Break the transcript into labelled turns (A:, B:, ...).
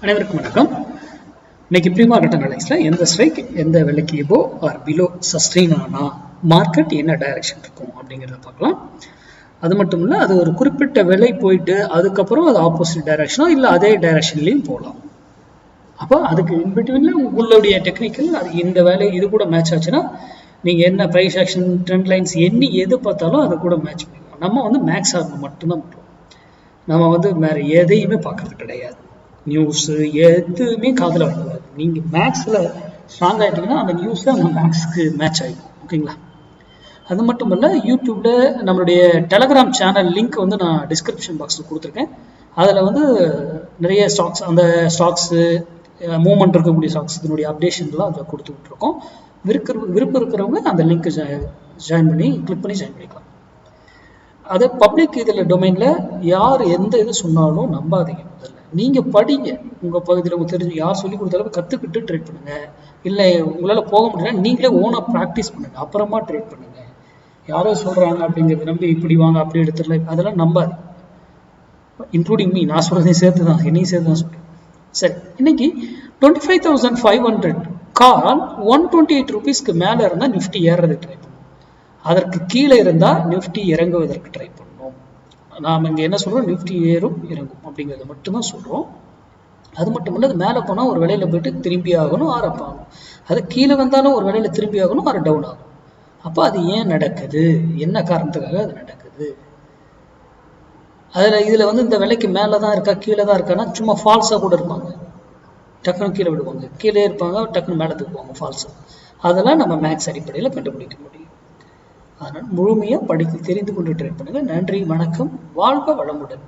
A: அனைவருக்கும் வணக்கம். இன்னைக்கு ப்ரீ மார்க்கெட் அனலைஸ்ல எந்த ஸ்ட்ரைக் எந்த விலைக்கு எபோ ஆர் பிலோ சஸ்டெயின் ஆனா மார்க்கெட் என்ன டைரக்ஷன் இருக்கும் அப்படிங்கிறத பார்க்கலாம். அது மட்டும் இல்லை, அது ஒரு குறிப்பிட்ட விலை போயிட்டு அதுக்கப்புறம் அது ஆப்போசிட் டைரக்ஷனோ இல்லை அதே டைரக்ஷன்லையும் போகலாம். அப்போ அதுக்கு இன்பிட்வீன்ல உங்களுடைய டெக்னிக்கல் அது இந்த வேலை இது கூட மேட்ச் ஆச்சுன்னா நீங்கள் என்ன ப்ரைஸ் ஆக்ஷன் ட்ரெண்ட் லைன்ஸ் எண்ணி எது பார்த்தாலும் அது கூட மேட்ச் பண்ணிக்கலாம். நம்ம மேக்ஸ் ஆர்டர் மட்டும்தான் பண்ணுறோம். நம்ம வேற எதையுமே பார்க்கறது கிடையாது. நியூஸு எதுவுமே காதில் வாங்கக்கூடாது. நீங்கள் மேக்ஸில் ஸ்ட்ராங் ஆகிட்டீங்கன்னா அந்த நியூஸில் அந்த மேக்ஸுக்கு மேட்ச் ஆகிடும். ஓகேங்களா? அது மட்டும் இல்லை, யூடியூப்பில் நம்மளுடைய டெலகிராம் சேனல் லிங்க் நான் டிஸ்கிரிப்ஷன் பாக்ஸில் கொடுத்துருக்கேன். அதில் நிறைய ஸ்டாக்ஸ், அந்த ஸ்டாக்ஸு மூவ்மெண்ட் இருக்கக்கூடிய ஸ்டாக்ஸ் இதனுடைய அப்டேஷன்லாம் அதில் கொடுத்து விட்ருக்கோம். விருப்பம் இருக்கிறவங்க அந்த லிங்க்கு ஜாயின் பண்ணி கிளிக் பண்ணி ஜாயின் பண்ணிக்கலாம். அது பப்ளிக் இதில் டொமைனில் யார் எந்த இது சொன்னாலும் நம்பாதீங்க. முதல்ல நீங்கள் படிங்க. உங்கள் பகுதியில் உங்களுக்கு தெரிஞ்சு யார் சொல்லி கொடுத்தாலும் கற்றுக்கிட்டு ட்ரேட் பண்ணுங்கள். இல்லை உங்களால் போக முடியல நீங்களே ஓனாக ப்ராக்டிஸ் பண்ணுங்கள், அப்புறமா ட்ரேட் பண்ணுங்கள். யாரோ சொல்கிறாங்க அப்படிங்கிறது நம்பி இப்படி வாங்க அப்படி எடுத்துடல, அதெல்லாம் நம்பாது. இன்க்ளூடிங் மீ, நான் சொல்கிறதையும் சேர்த்து தான், என்னையும் சேர்த்து தான் சொல்கிறேன். சரி, இன்னைக்கு 25,500 கால் 128 rupeesக்கு மேலே இருந்தால் நிஃப்டி ஏறுறதுக்கு ட்ரை பண்ணும். அதற்கு கீழே இருந்தால் நிஃப்டி இறங்குவதற்கு ட்ரை பண்ணணும். நாம் இங்கே என்ன சொல்கிறோம், நிஃப்டி ஏறும் இறங்கும் அப்படிங்கிறத மட்டும்தான் சொல்கிறோம். அது மட்டும் இல்லை, அது மேலே போனால் ஒரு வேலையில் போயிட்டு திரும்பி ஆகணும், ஆர் அப் ஆகணும். அது கீழே வந்தாலும் ஒரு வேலையில் திரும்பி ஆகணும், ஆர் டவுன் ஆகும். அப்போ அது ஏன் நடக்குது, என்ன காரணத்துக்காக அது நடக்குது? இதில் இந்த விலைக்கு மேலே தான் இருக்கா கீழே தான் இருக்கான்னா சும்மா ஃபால்ஸாக கூட இருப்பாங்க. டக்குன்னு கீழே விடுவாங்க, கீழே இருப்பாங்க, டக்குன்னு மேலே தூக்குவாங்க ஃபால்ஸாக. அதெல்லாம் நம்ம மேக்ஸ் அடிப்படையில் கண்டுபிடிக்க முடியும். அதனால் முழுமையாக படித்து தெரிந்து கொண்டு ட்ரேட் பண்ணுங்கள். நன்றி, வணக்கம், வாழ்க வளமுடன்.